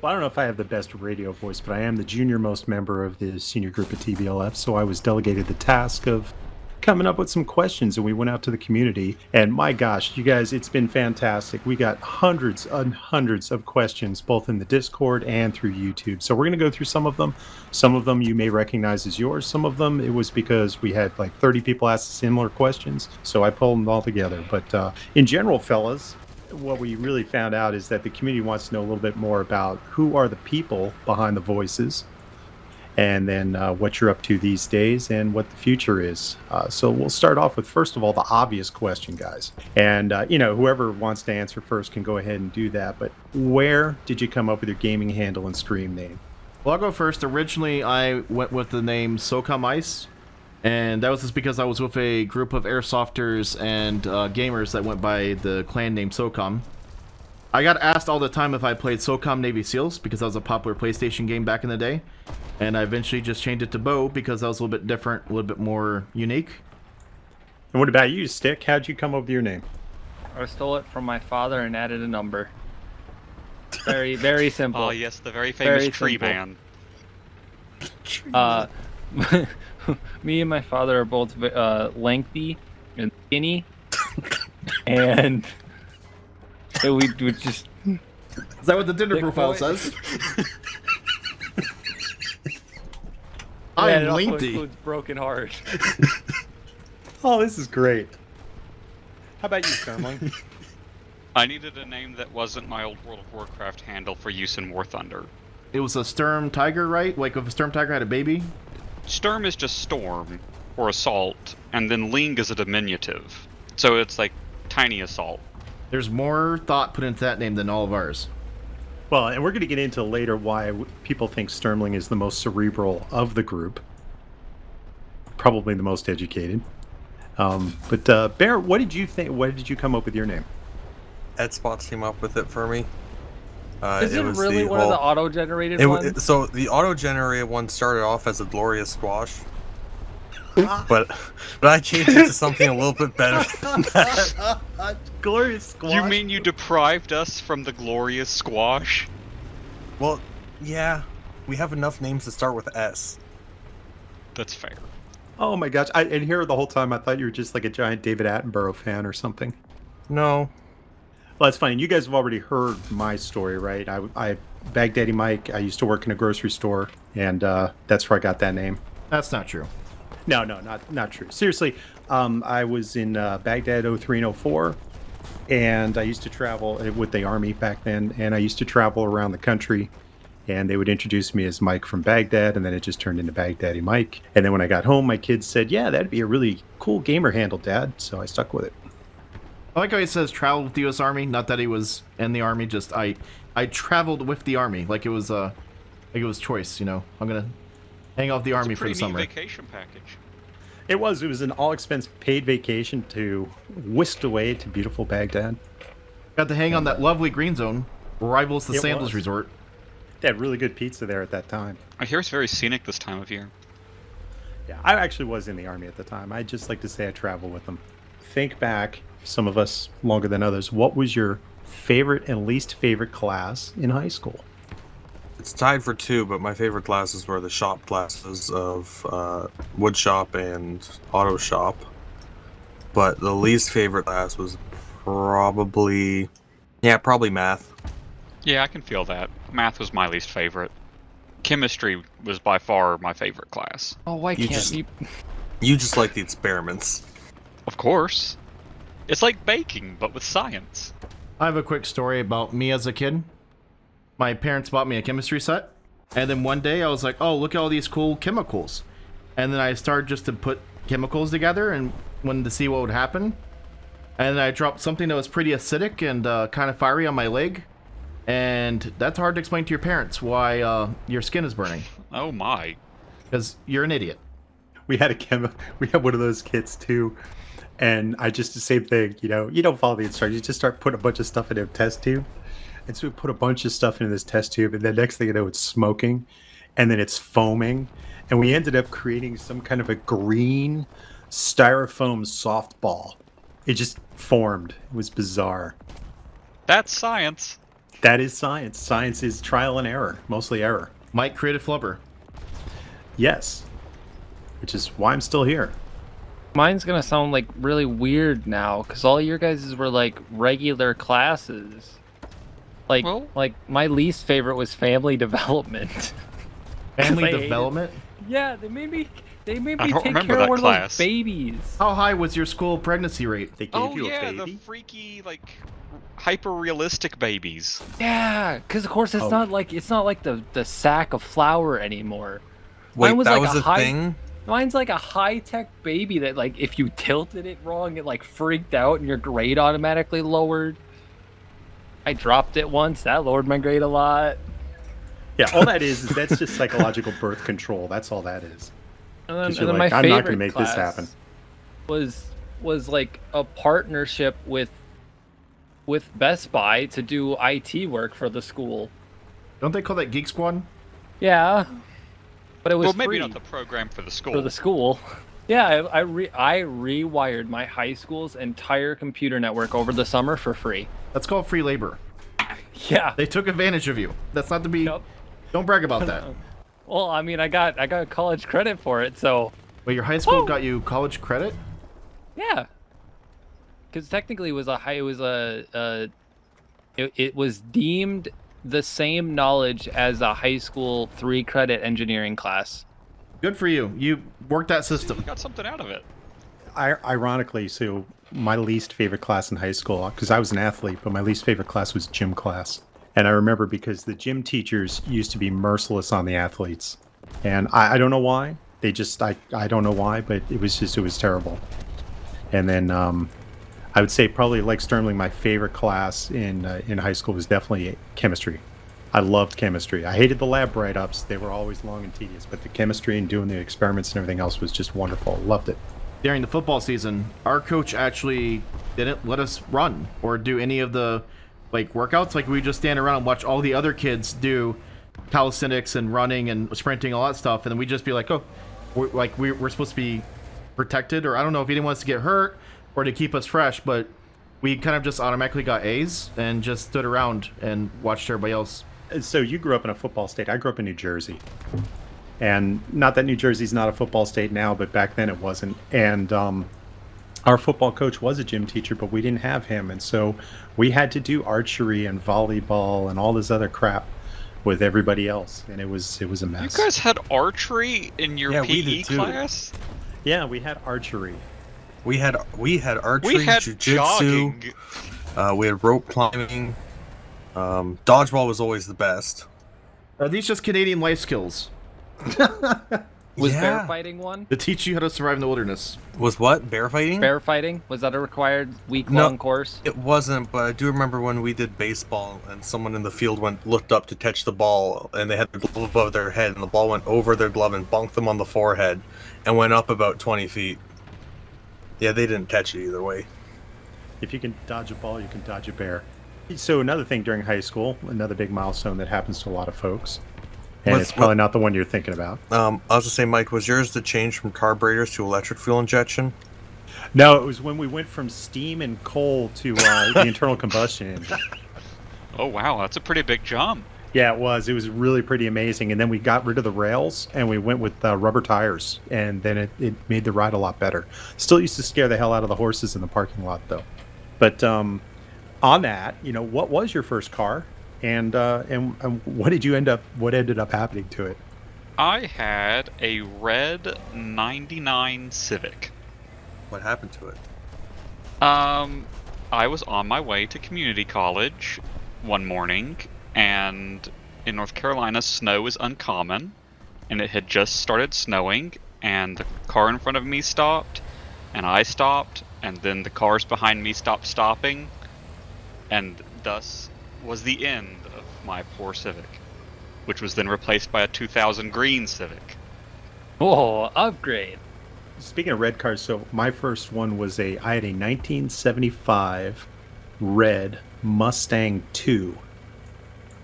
Well, I don't know if I have the best radio voice, but I am the junior most member of the senior group at TBLF, so I was delegated the task of coming up with some questions, and we went out to the community. And my gosh, you guys, it's been fantastic. We got hundreds and hundreds of questions, both in the Discord and through YouTube. So we're going to go through some of them. Some of them you may recognize as yours. Some of them it was because we had like 30 people ask similar questions, so I pulled them all together. But in general, fellas, what we really found out is that the community wants to know a little bit more about who are the people behind the voices, and then what you're up to these days and what the future is. So we'll start off with, first of all, the obvious question, guys. And, whoever wants to answer first can go ahead and do that. But where did you come up with your gaming handle and stream name? Well, I'll go first. Originally, I went with the name SOCOM Ice. And that was just because I was with a group of airsofters and gamers that went by the clan name SOCOM. I got asked all the time if I played SOCOM Navy SEALs because that was a popular PlayStation game back in the day. And I eventually just changed it to Bo because that was a little bit different, a little bit more unique. And what about you, Stick? How'd you come up with your name? I stole it from my father and added a number. Very, very simple. Oh, yes, the very famous Tree Man. Me and my father are both lengthy and skinny, and we would just... Is that what the Tinder profile says? I'm lengthy. Includes broken heart. Oh, this is great. How about you, Sterling? I needed a name that wasn't my old World of Warcraft handle for use in War Thunder. It was a Sturm Tiger, right? Like if a Sturm Tiger had a baby? Sturm is just storm, or assault, and then Ling is a diminutive. So it's like tiny assault. There's more thought put into that name than all of ours. Well, and we're going to get into later why people think Sturmling is the most cerebral of the group. Probably the most educated. But Bear, what did you think? What did you come up with your name? Spots came up with it for me. Is it really one of the auto-generated ones? So the auto-generated one started off as a Glorious Squash. but I changed it to something a little bit better than that. Glorious Squash? You mean you deprived us from the glorious squash? Well, yeah. We have enough names to start with S. That's fair. Oh my gosh. And here the whole time I thought you were just like a giant David Attenborough fan or something. No. Well, that's funny. You guys have already heard my story, right? I Baghdaddy Mike, I used to work in a grocery store, and that's where I got that name. That's not true. No, not true. Seriously, I was in Baghdad 03 and 04, and I used to travel with the Army back then, and I used to travel around the country, and they would introduce me as Mike from Baghdad, and then it just turned into Baghdaddy Mike. And then when I got home, my kids said, yeah, that'd be a really cool gamer handle, Dad, so I stuck with it. I like how he says traveled with the U.S. Army. Not that he was in the Army. Just I traveled with the Army, like it was choice. You know, I'm gonna hang off the Army for the summer. Vacation package. It was an all-expense paid vacation to whisked away to beautiful Baghdad. Got to hang on that lovely green zone, rivals the Sandals Resort. They had really good pizza there at that time. I hear it's very scenic this time of year. Yeah, I actually was in the Army at the time. I just like to say I travel with them. Think back, some of us longer than others, what was your favorite and least favorite class in high school? It's tied for two, but my favorite classes were the shop classes of wood shop and auto shop. But the least favorite class was probably math. Yeah, I can feel that. Math was my least favorite. Chemistry was by far my favorite class. Oh, why can't you? You just like the experiments. Of course. It's like baking, but with science. I have a quick story about me as a kid. My parents bought me a chemistry set, and then one day I was like, oh, look at all these cool chemicals. And then I started just to put chemicals together and wanted to see what would happen. And then I dropped something that was pretty acidic and kind of fiery on my leg. And that's hard to explain to your parents why your skin is burning. Oh my. Because you're an idiot. We had one of those kits too. And I just the same thing, you don't follow the instructions. You just start putting a bunch of stuff in a test tube. And so we put a bunch of stuff into this test tube, and then next thing you know, it's smoking, and then it's foaming. And we ended up creating some kind of a green styrofoam softball. It just formed. It was bizarre. That's science. That is science. Science is trial and error, mostly error. Mike created Flubber. Yes, which is why I'm still here. Mine's gonna sound like really weird now, because all your guys were like regular classes. Like, Well- like my least favorite was family development. Family I hated- development. Yeah, they made me I take don't remember care that of one class. of those babies. How high was your school pregnancy rate? They gave Oh you yeah, a baby. the freaky like hyper-realistic babies. Yeah, because of course it's Oh. not like the sack of flour anymore. Wait, Mine was that like was a a high- thing? Mine's like a high-tech baby that like if you tilted it wrong, it like freaked out and your grade automatically lowered. I dropped it once, that lowered my grade a lot. Yeah, all that is that's just psychological birth control. That's all that is. And then, 'Cause you're and then like, my I'm favorite not gonna make this class happen. Was like a partnership with Best Buy to do IT work for the school. Don't they call that Geek Squad? Yeah, but it was Well, maybe free not the program for the school. for the school. Yeah, I rewired my high school's entire computer network over the summer for free. That's called free labor. Yeah. They took advantage of you. That's not to be. Yep. Don't brag about that. Well, I mean, I got college credit for it, so Wait, your high school Woo! got you college credit? yeah. Because technically, it was deemed the same knowledge as a high school 3-credit engineering class. Good for you. You worked that You system. got something out of it. Ironically, so my least favorite class in high school, because I was an athlete, but my least favorite class was gym class. And I remember because the gym teachers used to be merciless on the athletes. And I don't know why. They just, I don't know why, but it was terrible. And then I would say probably like Sterling, my favorite class in high school was definitely chemistry. I loved chemistry. I hated the lab write-ups. They were always long and tedious, but the chemistry and doing the experiments and everything else was just wonderful. Loved it. During the football season, our coach actually didn't let us run or do any of the like workouts. Like we just stand around and watch all the other kids do calisthenics and running and sprinting, all that stuff, and then we just be like, oh, we're supposed to be protected, or I don't know if he didn't want us to get hurt or to keep us fresh, but we kind of just automatically got A's and just stood around and watched everybody else. So you grew up in a football state. I grew up in New Jersey. And not that New Jersey's not a football state now, but back then it wasn't. And our football coach was a gym teacher, but we didn't have him. And so we had to do archery and volleyball and all this other crap with everybody else. And it was a You mess. guys had archery in your Yeah, we PE did too. class? Yeah, we had archery. We had archery, We had jujitsu. jogging. We had rope climbing. Dodgeball was always the best. Are these just Canadian life skills Was Yeah. bear fighting one? to teach you how to survive in the wilderness? Was what? Bear fighting? Bear fighting? Was that a required week-long course? It wasn't, but I do remember when we did baseball and someone in the field looked up to catch the ball and they had their glove above their head and the ball went over their glove and bonked them on the forehead and went up about 20 feet. Yeah, they didn't catch it either way. If you can dodge a ball, you can dodge a bear. So another thing during high school, another big milestone that happens to a lot of folks. And What's- it's probably not the one you're thinking about. I was gonna say, Mike, was yours the change from carburetors to electric fuel injection? No, it was when we went from steam and coal to the internal combustion engine. Oh wow, that's a pretty big jump. Yeah, it was. It was really pretty amazing. And then we got rid of the rails and we went with rubber tires. And then it made the ride a lot better. Still used to scare the hell out of the horses in the parking lot, though. But on that, what was your first car? And what did you what ended up happening to it? I had a red 99 Civic. What happened to it? I was on my way to community college one morning, and in North Carolina, snow is uncommon, and it had just started snowing, and the car in front of me stopped, and I stopped, and then the cars behind me stopped stopping, and thus was the end of my poor Civic, which was then replaced by a 2000 green Civic. Oh, upgrade. Speaking of red cars, so my first one was I had a 1975 red Mustang 2.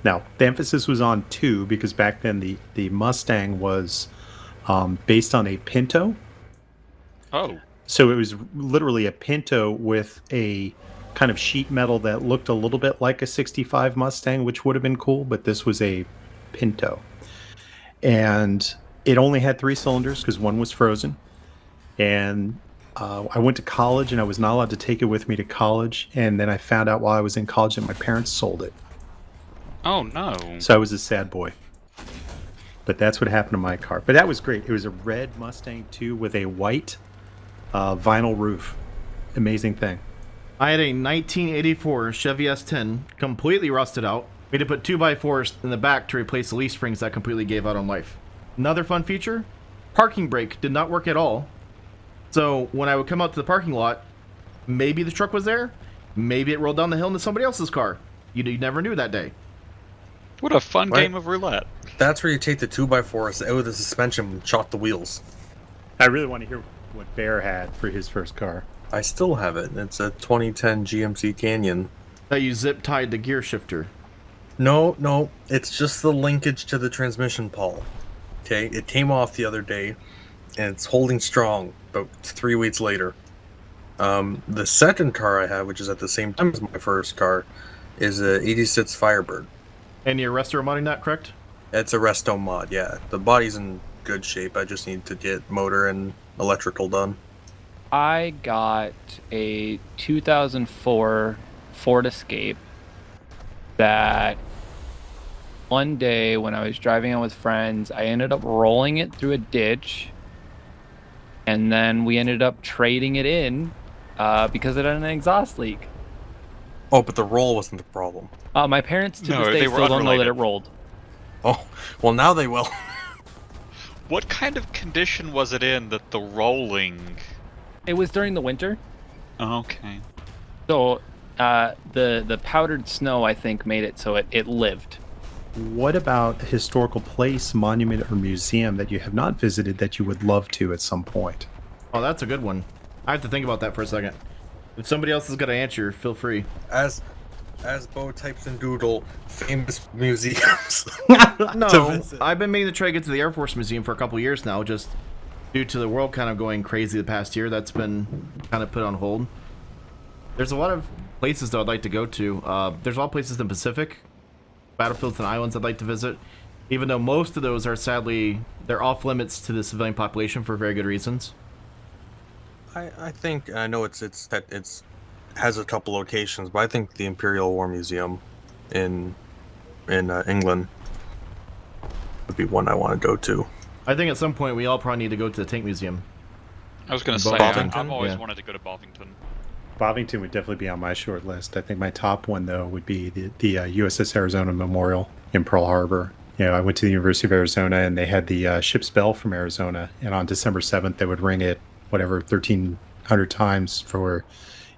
Now, the emphasis was on 2 because back then the Mustang was based on a Pinto. Oh, So it was literally a Pinto with a kind of sheet metal that looked a little bit like a 65 Mustang, which would have been cool, but this was a Pinto. And it only had 3 cylinders because one was frozen. And I went to college and I was not allowed to take it with me to college. And then I found out while I was in college that my parents sold it. Oh no. So I was a sad boy. But that's what happened to my car. But that was great. It was a red Mustang 2 with a white vinyl roof. Amazing thing. I had a 1984 Chevy S10, completely rusted out. We had to put 2x4s in the back to replace the leaf springs that completely gave out on life. Another fun feature, parking brake did not work at all. So when I would come out to the parking lot, maybe the truck was there, maybe it rolled down the hill into somebody else's car. You never knew that day. What a fun Right. game of roulette. That's where you take the 2x4s out of the suspension and chop the wheels. I really want to hear what Bear had for his first car. I still have it. It's a 2010 GMC Canyon. That you zip tied the gear shifter. No, it's just the linkage to the transmission pawl. Okay, it came off the other day, and it's holding strong. About 3 weeks later, the second car I have, which is at the same time as my first car, is a '86 Firebird. And you're resto modding that, correct? It's a resto mod. Yeah, the body's in good shape. I just need to get motor and electrical done. I got a 2004 Ford Escape that one day when I was driving out with friends, I ended up rolling it through a ditch, and then we ended up trading it in because it had an exhaust leak. Oh, but the roll wasn't the problem. My parents to No, this day they were still don't know that it unrelated. rolled. Oh, well now they will. What kind of condition was it in that the rolling... It was during the winter, Okay. so the powdered snow I think made it so it lived. What about a historical place, monument, or museum that you have not visited that you would love to at some point? Oh, that's a good one. I have to think about that for a second. If somebody else is going to answer, feel free. As Bo types in Google, famous museums. No, visit. I've been meaning to try to get to the Air Force Museum for a couple years now, just due to the world kind of going crazy the past year. That's been kind of put on hold. There's a lot of places though I'd like to go to. There's a lot of places in the Pacific, battlefields and islands I'd like to visit, even though most of those are sadly, they're off limits to the civilian population for very good reasons. I think I know it's has a couple locations, but I think the Imperial War Museum in England would be one I want to go to. I think at some point we all probably need to go to the Tank Museum. I was going to say, Bovington? I've always Yeah. wanted to go to Bovington. Bovington would definitely be on my short list. I think my top one, though, would be the USS Arizona Memorial in Pearl Harbor. You know, I went to the University of Arizona, and they had the ship's bell from Arizona. And on December 7th, they would ring it, 1,300 times for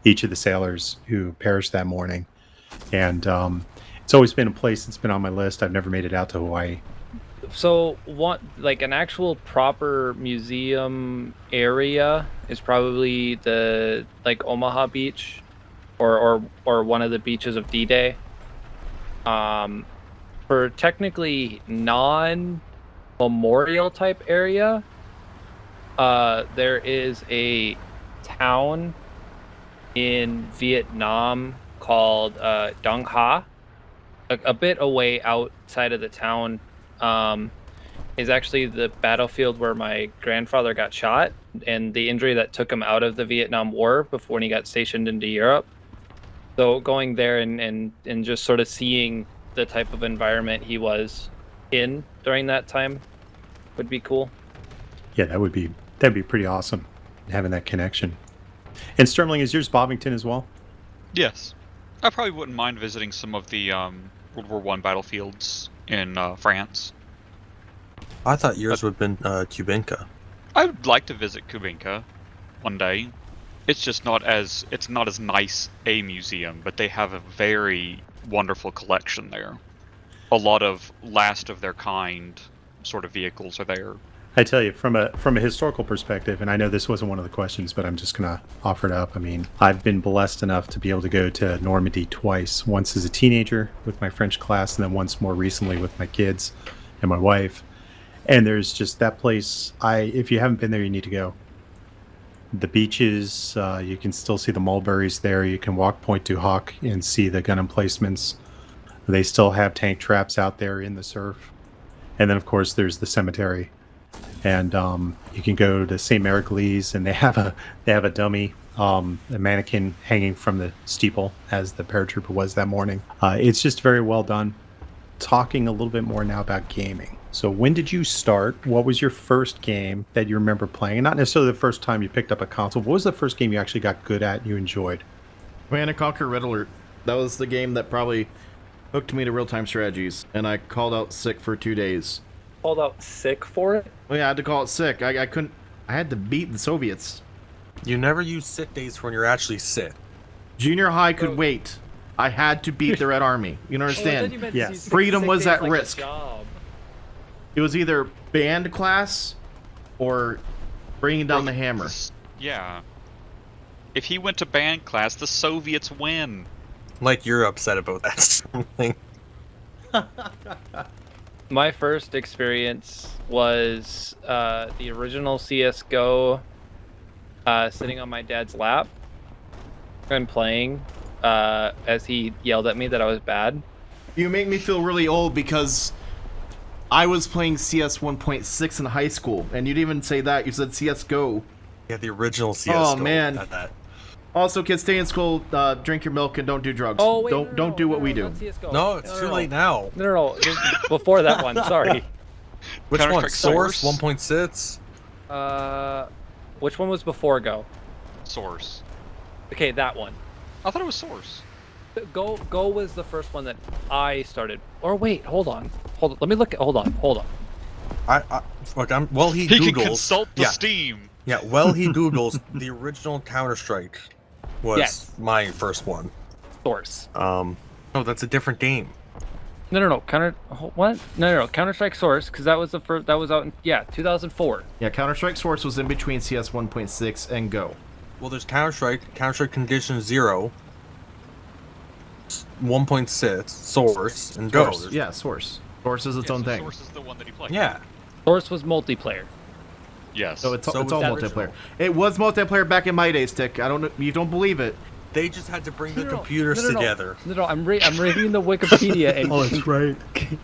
each of the sailors who perished that morning. And it's always been a place that's been on my list. I've never made it out to Hawaii. So an actual proper museum area is probably the Omaha Beach, or one of the beaches of D-Day. For technically non-memorial type area, there is a town in Vietnam called Dong Ha. A bit away outside of the town is actually the battlefield where my grandfather got shot, and the injury that took him out of the Vietnam War before when he got stationed into Europe. So going there and just sort of seeing the type of environment he was in during that time would be cool. Yeah, that'd be pretty awesome, having that connection. And Sterling, is yours Bovington as well? Yes. I probably wouldn't mind visiting some of the World War I battlefields in France. I thought yours would have been Kubinka. I would like to visit Kubinka one day. It's just not as nice a museum, but they have a very wonderful collection there. A lot of last of their kind sort of vehicles are there. I tell you, from a historical perspective, and I know this wasn't one of the questions, but I'm just going to offer it up. I mean, I've been blessed enough to be able to go to Normandy twice, once as a teenager with my French class, and then once more recently with my kids and my wife. And there's just that place, if you haven't been there, you need to go. The beaches, you can still see the mulberries there. You can walk Point du Hoc and see the gun emplacements. They still have tank traps out there in the surf. And then, of course, there's the cemetery. And you can go to St. Mariglis, and they have a dummy, a mannequin hanging from the steeple, as the paratrooper was that morning. It's just very well done. Talking a little bit more now about gaming. So when did you start? What was your first game that you remember playing? And not necessarily the first time you picked up a console. What was the first game you actually got good at and you enjoyed? Command & Conquer Red Alert. That was the game that probably hooked me to real-time strategies, and I called out sick for 2 days. Called out sick for it? Well, yeah, I had to call it sick. I couldn't... I had to beat the Soviets. You never use sick days when you're actually sick. Junior high could wait. I had to beat the Red Army. You don't understand? Yes. Freedom was at like a risk. job. It was either band class or bringing down the hammer. Yeah. If he went to band class, the Soviets win. Like you're upset about that something. My first experience was the original CS:GO, sitting on my dad's lap and playing as he yelled at me that I was bad. You make me feel really old because I was playing CS 1.6 in high school, and you didn't even say that. You said CS:GO. Yeah, the original CS:GO. Oh, man. Had that. Also, kids, stay in school, drink your milk, and don't do drugs. Oh, wait, don't do what we do. not CS:GO. No, it's too late now. No. Before that one, sorry. Which one? Counter-Strike Source Source? 1.6? Which one was before Go? Source. Okay, that one. I thought it was Source. Go was the first one that I started. Or wait, hold on. Let me look. Hold on. Look, well, he He Googles. can consult the yeah, Steam. yeah, well, he Googles. The original Counter-Strike was Yes. my first one. Source. No, that's a different game. No. What? No. Counter-Strike Source, because that was the first. That was out in 2004. Yeah, Counter-Strike Source was in between CS 1.6 and Go. Well, there's Counter-Strike, Counter-Strike Condition 0, 1.6, Source, and Go. Source. Yeah, Source. Source is its own thing. Source is the one that he played. Yeah. Source was multiplayer. Yes. So it's So all was that multiplayer. original. It was multiplayer back in my days, Tick. I don't know. You don't believe it. They just had to bring the No. computers together. No. I'm reading the Wikipedia and Oh, that's right.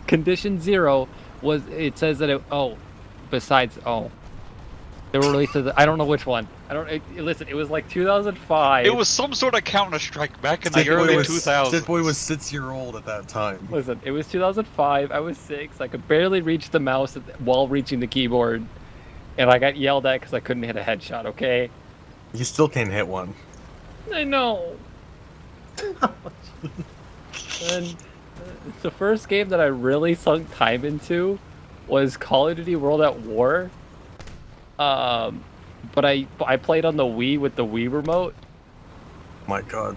Condition 0 was. It says that it. Besides they were released as. I don't know which one. Listen, it was like 2005. It was some sort of Counter-Strike back in Stick the early Boy 2000s. Stick Boy was 6-year-old at that time. Listen, it was 2005. I was 6. I could barely reach the mouse while reaching the keyboard, and I got yelled at because I couldn't hit a headshot. Okay. You still can't hit one. I know. And the first game that I really sunk time into was Call of Duty World at War. But I played on the Wii with the Wii remote. My God.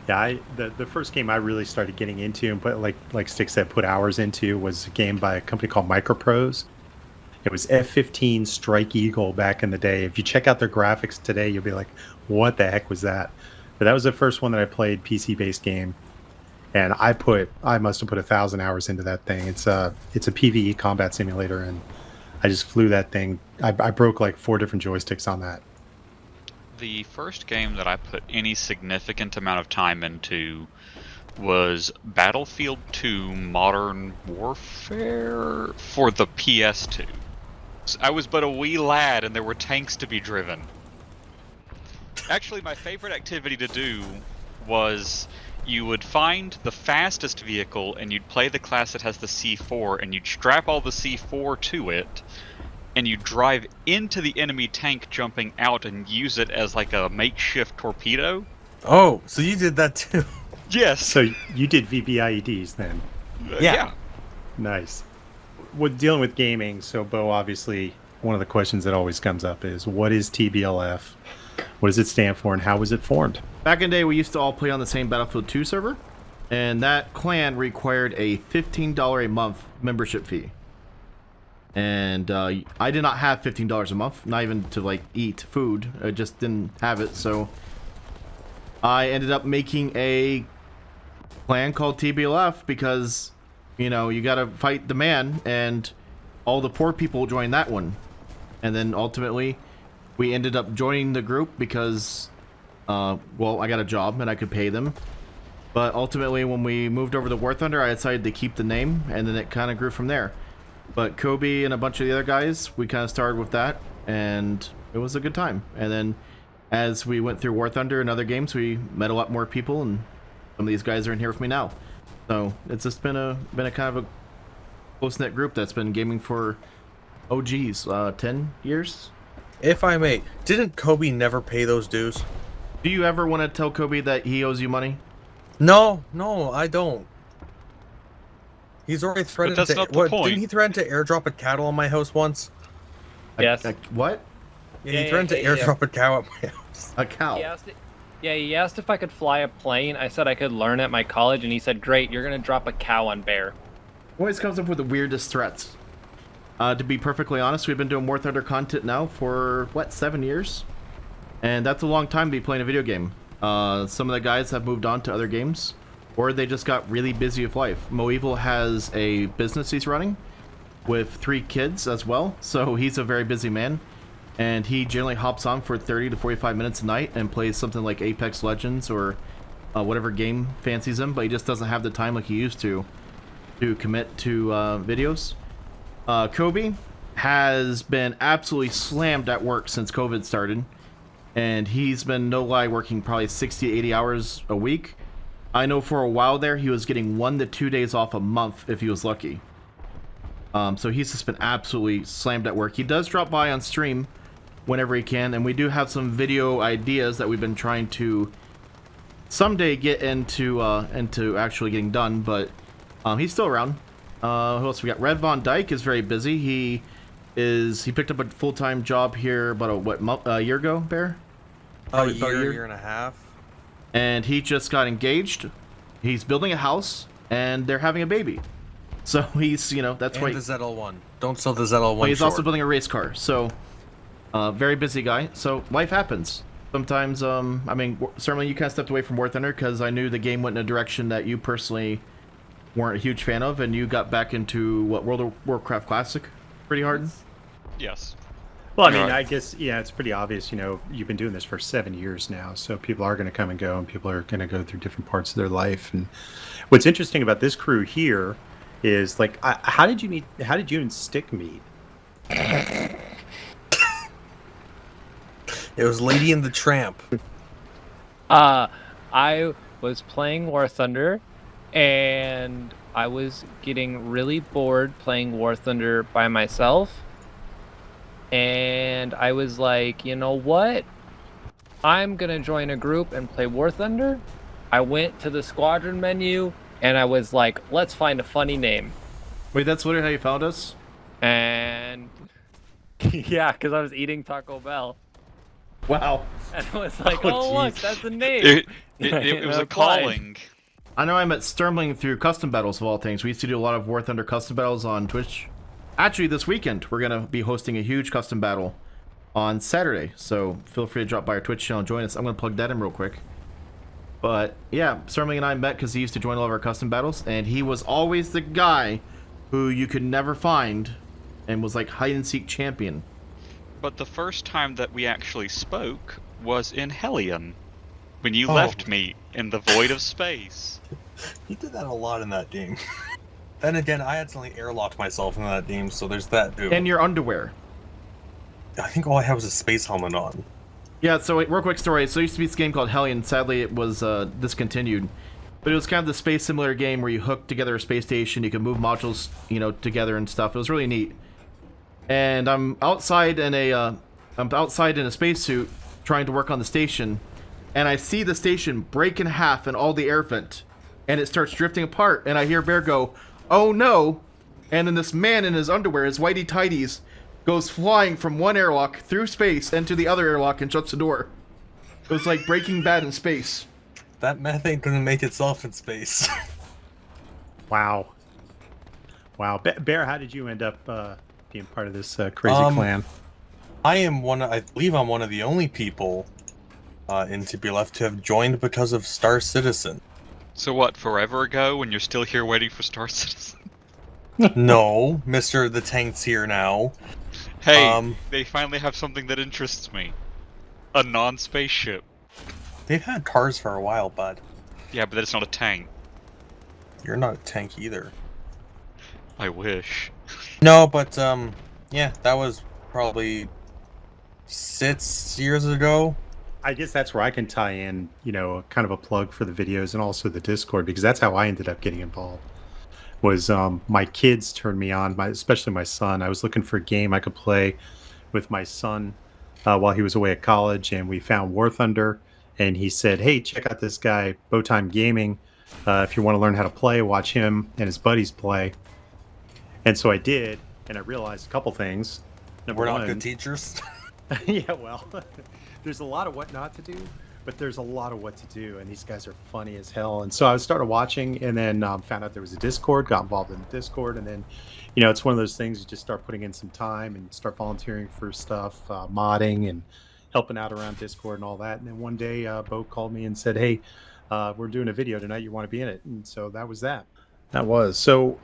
Yeah, the first game I really started getting into and put like Stick said, put hours into was a game by a company called Microprose. It was F-15 Strike Eagle back in the day. If you check out their graphics today, you'll be like, what the heck was that? But that was the first one that I played, PC-based game. And I must have put 1,000 hours into that thing. It's a PvE combat simulator, and I just flew that thing. I broke like 4 different joysticks on that. The first game that I put any significant amount of time into was Battlefield 2 Modern Warfare for the PS2. I was but a wee lad and there were tanks to be driven. Actually, my favorite activity to do was you would find the fastest vehicle and you'd play the class that has the C4 and you'd strap all the C4 to it and you'd drive into the enemy tank jumping out and use it as like a makeshift torpedo. Oh, so you did that too. Yes. So you did VBIEDs then? Yeah. Nice. With dealing with gaming, so Bo, obviously, one of the questions that always comes up is, what is TBLF? What does it stand for, and how was it formed? Back in the day, we used to all play on the same Battlefield 2 server, and that clan required a $15 a month membership fee. And I did not have $15 a month, not even to like eat food. I just didn't have it, so I ended up making a clan called TBLF because, you know, you gotta fight the man, and all the poor people joined that one. And then ultimately, we ended up joining the group because, well, I got a job and I could pay them. But ultimately, when we moved over to War Thunder, I decided to keep the name, and then it kind of grew from there. But Kobe and a bunch of the other guys, we kind of started with that, and it was a good time. And then as we went through War Thunder and other games, we met a lot more people, and some of these guys are in here with me now. So it's just been a kind of a close-knit group that's been gaming for, 10 years? If I may, didn't Kobe never pay those dues? Do you ever want to tell Kobe that he owes you money? No, I don't. He's already threatened that's to. not the What, point. didn't he threaten to airdrop a cattle on my house once? Yes. What? Yeah, he threatened to airdrop a cow at my house. A cow. He asked if I could fly a plane. I said I could learn at my college, and he said, "Great, you're gonna drop a cow on Bear." Always comes up with the weirdest threats. To be perfectly honest, we've been doing War Thunder content now for, 7 years? And that's a long time to be playing a video game. Some of the guys have moved on to other games, or they just got really busy with life. Moevil has a business he's running with 3 kids as well, so he's a very busy man. And he generally hops on for 30 to 45 minutes a night and plays something like Apex Legends or whatever game fancies him, but he just doesn't have the time like he used to commit to videos. Kobe has been absolutely slammed at work since COVID started, and he's been, no lie, working probably 60 to 80 hours a week. I know for a while there he was getting 1 to 2 days off a month if he was lucky. So he's just been absolutely slammed at work. He does drop by on stream whenever he can, and we do have some video ideas that we've been trying to someday get into actually getting done, but he's still around. Who else we got? Red Von Dyke is very busy. He picked up a full-time job here about a year ago, Bear? A About year and a half. And he just got engaged. He's building a house, and they're having a baby. So he's, that's why. And the ZL1. Don't sell the ZL1 Well, he's short. also building a race car. So, very busy guy. So life happens. Sometimes, certainly you kind of stepped away from War Thunder because I knew the game went in a direction that you personally weren't a huge fan of, and you got back into World of Warcraft Classic pretty hard. Yes. Well, I mean, Right. I guess, yeah, it's pretty obvious, you've been doing this for 7 years now, so people are going to come and go, and people are going to go through different parts of their life. And what's interesting about this crew here is, like, how did you and Stick meet? It was Lady and the Tramp. I was playing War Thunder, and I was getting really bored playing War Thunder by myself. And I was like, you know what? I'm gonna join a group and play War Thunder. I went to the squadron menu, and I was like, let's find a funny name. Wait, that's literally how you found us? And yeah, because I was eating Taco Bell. Wow. And I was like, Oh, oh look, jeez. that's a name. It was a Applied. calling. I know I met Sturmling through custom battles of all things. We used to do a lot of War Thunder custom battles on Twitch. Actually, this weekend, we're going to be hosting a huge custom battle on Saturday. So feel free to drop by our Twitch channel and join us. I'm going to plug that in real quick. But yeah, Sturmling and I met because he used to join all of our custom battles. And he was always the guy who you could never find and was like hide-and-seek champion. But the first time that we actually spoke was in Hellion, when you Oh. left me in the void of space. He did that a lot in that game. Then again, I accidentally airlocked myself in that game, so there's that too. And your underwear. I think all I had was a space helmet on. Yeah, so wait, real quick story. So there used to be this game called Hellion. Sadly, it was discontinued. But it was kind of the space simulator game where you hooked together a space station, you could move modules, together and stuff. It was really neat. And I'm outside in a spacesuit trying to work on the station, and I see the station break in half and all the air vent, and it starts drifting apart, and I hear Bear go, "Oh no!" And then this man in his underwear, his whitey tighties, goes flying from one airlock through space into the other airlock and shuts the door. It was like Breaking Bad in space. That methane couldn't make itself in space. Wow. Bear, how did you end up being part of this crazy clan? I believe I'm one of the only people in TBLF to have joined because of Star Citizen. So what, forever ago, when you're still here waiting for Star Citizen? No, Mr. The Tank's here now. Hey, they finally have something that interests me. A non-spaceship. They've had cars for a while, bud. Yeah, but that's not a tank. You're not a tank either. I wish. No, but yeah, that was probably 6 years ago. I guess that's where I can tie in, kind of a plug for the videos and also the Discord, because that's how I ended up getting involved. Was my kids turned me on, especially my son. I was looking for a game I could play with my son while he was away at college, and we found War Thunder, and he said, "Hey, check out this guy, Botime Gaming. If you want to learn how to play, watch him and his buddies play." And so I did, and I realized a couple things. Number We're not one, good teachers. yeah, well, there's a lot of what not to do, but there's a lot of what to do, and these guys are funny as hell. And so I started watching, and then found out there was a Discord, got involved in the Discord, and then, it's one of those things you just start putting in some time and start volunteering for stuff, modding and helping out around Discord and all that. And then one day, Bo called me and said, "Hey, we're doing a video tonight. You want to be in it?" And so that was that. That was. So,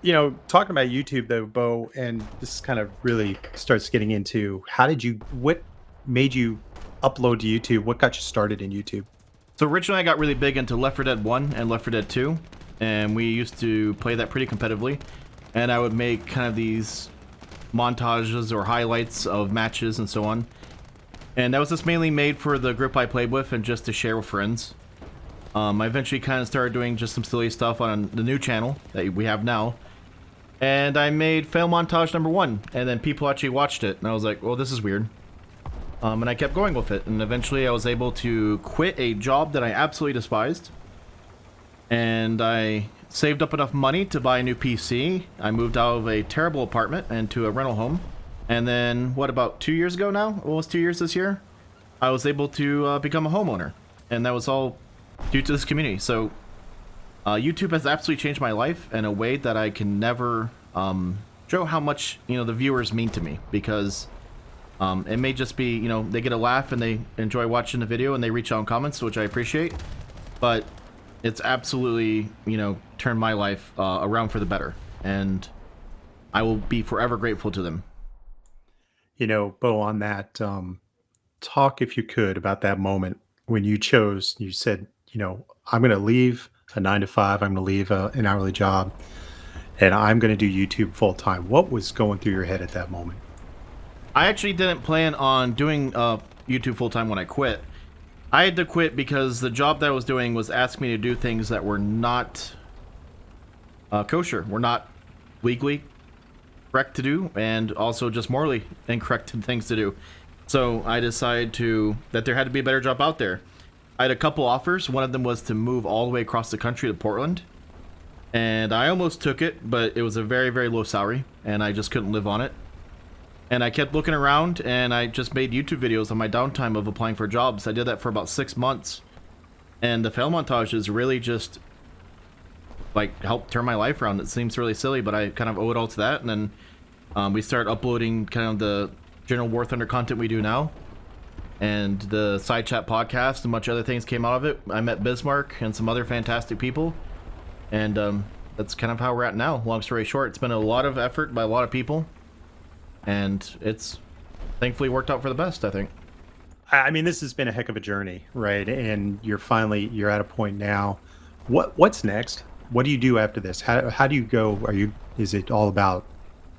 talking about YouTube though, Bo, and this kind of really starts getting into what made you upload to YouTube? What got you started in YouTube? So originally I got really big into Left 4 Dead 1 and Left 4 Dead 2, and we used to play that pretty competitively. And I would make kind of these montages or highlights of matches and so on. And that was just mainly made for the group I played with and just to share with friends. I eventually kind of started doing just some silly stuff on the new channel that we have now. And I made fail montage number 1, and then people actually watched it, and I was like, well, this is weird. And I kept going with it, and eventually I was able to quit a job that I absolutely despised. And I saved up enough money to buy a new PC. I moved out of a terrible apartment and to a rental home. And then, about 2 years ago now? Almost 2 years this year? I was able to become a homeowner. And that was all due to this community. So, YouTube has absolutely changed my life in a way that I can never show how much, the viewers mean to me. Because it may just be, they get a laugh and they enjoy watching the video and they reach out in comments, which I appreciate. But it's absolutely, turned my life around for the better. And I will be forever grateful to them. Bo, on that, talk if you could about that moment when you said, I'm going to leave a 9-to-5, I'm going to leave an hourly job, and I'm going to do YouTube full time. What was going through your head at that moment? I actually didn't plan on doing YouTube full time when I quit. I had to quit because the job that I was doing was asking me to do things that were not kosher, were not legally correct to do, and also just morally incorrect things to do. So I decided that there had to be a better job out there. I had a couple offers. One of them was to move all the way across the country to Portland, and I almost took it, but it was a very, very low salary, and I just couldn't live on it. And I kept looking around, and I just made YouTube videos on my downtime of applying for jobs. I did that for about 6 months, and the fail montages really just helped turn my life around. It seems really silly, but I kind of owe it all to that. And then we started uploading kind of the general War Thunder content we do now, and the Side Chat podcast and much other things came out of it. I met Bismarck and some other fantastic people, and that's kind of how we're at now. Long story short, it's been a lot of effort by a lot of people, and it's thankfully worked out for the best, I think. I mean, this has been a heck of a journey, right? And you're at a point now. What's next? What do you do after this? How do you go? Is it all about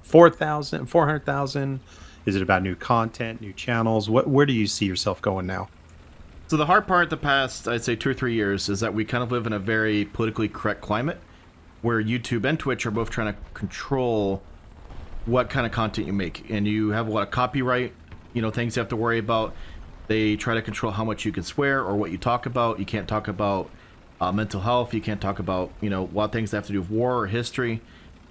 4,000, 400,000? Is it about new content, new channels? Where do you see yourself going now? So the hard part the past, I'd say 2 or 3 years, is that we kind of live in a very politically correct climate where YouTube and Twitch are both trying to control what kind of content you make. And you have a lot of copyright, things you have to worry about. They try to control how much you can swear or what you talk about. You can't talk about mental health. You can't talk about, a lot of things that have to do with war or history.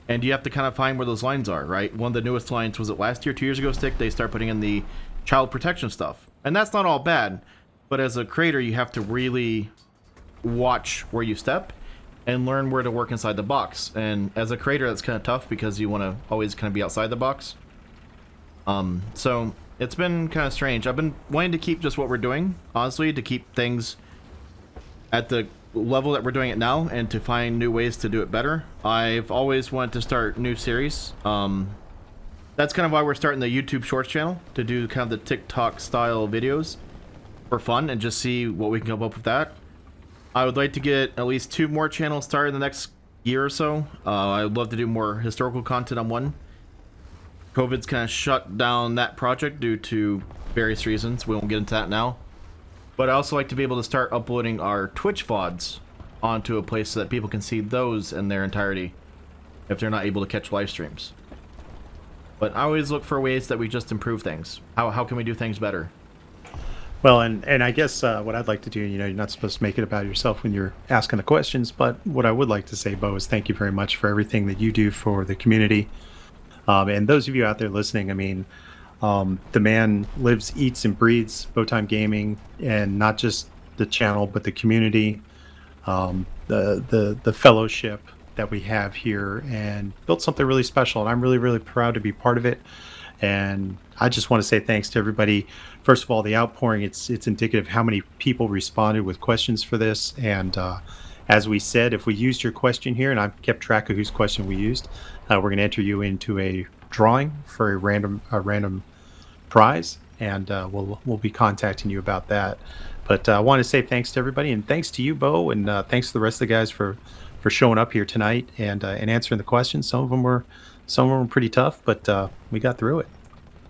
And you have to kind of find where those lines are, right? One of the newest lines, was it last year, 2 years ago, Stick? They start putting in the child protection stuff. And that's not all bad. But as a creator, you have to really watch where you step and learn where to work inside the box. And as a creator, that's kind of tough because you want to always kind of be outside the box. So it's been kind of strange. I've been wanting to keep just what we're doing, honestly, to keep things at the level that we're doing it now and to find new ways to do it better. I've always wanted to start new series. that's kind of why we're starting the YouTube Shorts channel, to do kind of the TikTok style videos for fun and just see what we can come up with that. I would like to get at least 2 more channels started in the next year or so. I would love to do more historical content on one. COVID's kind of shut down that project due to various reasons. We won't get into that now. But I also like to be able to start uploading our Twitch VODs onto a place so that people can see those in their entirety if they're not able to catch live streams. But I always look for ways that we just improve things. How can we do things better? Well, and I guess what I'd like to do, you know, you're not supposed to make it about yourself when you're asking the questions, but what I would like to say, Bo, is thank you very much for everything that you do for the community. And those of you out there listening, I mean, the man lives, eats, and breathes Botime Gaming, and not just the channel, but the community, the fellowship that we have here, and built something really special. And I'm really, really proud to be part of it. And I just want to say thanks to everybody. First of all, the outpouring, it's indicative of how many people responded with questions for this. And as we said, if we used your question here, and I've kept track of whose question we used, we're going to enter you into a drawing for a random prize, and we'll be contacting you about that. But I want to say thanks to everybody, and thanks to you, Bo, and thanks to the rest of the guys for showing up here tonight and answering the questions. Some of them were pretty tough, but we got through it.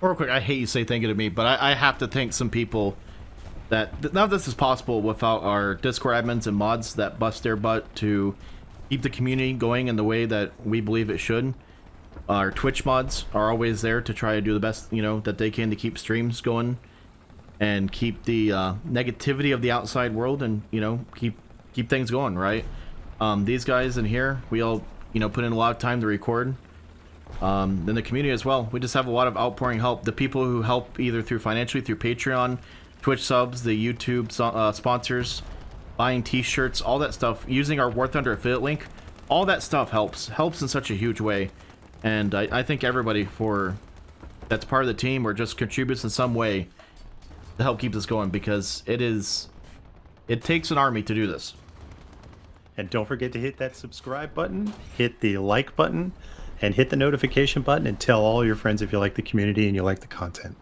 Real quick, I hate you say thank you to me, but I have to thank some people that none of this is possible without our Discord admins and mods that bust their butt to keep the community going in the way that we believe it should. Our Twitch mods are always there to try to do the best, you know, that they can to keep streams going and keep the negativity of the outside world, and, you know, keep things going, right? These guys in here, we all, you know, put in a lot of time to record. Then the community as well. We just have a lot of outpouring help. The people who help either through financially, through Patreon, Twitch subs, the YouTube sponsors, buying t-shirts, all that stuff, using our War Thunder affiliate link, all that stuff helps in such a huge way. And I thank everybody that's part of the team or just contributes in some way to help keep this going, because it takes an army to do this. And don't forget to hit that subscribe button, hit the like button, and hit the notification button, and tell all your friends if you like the community and you like the content.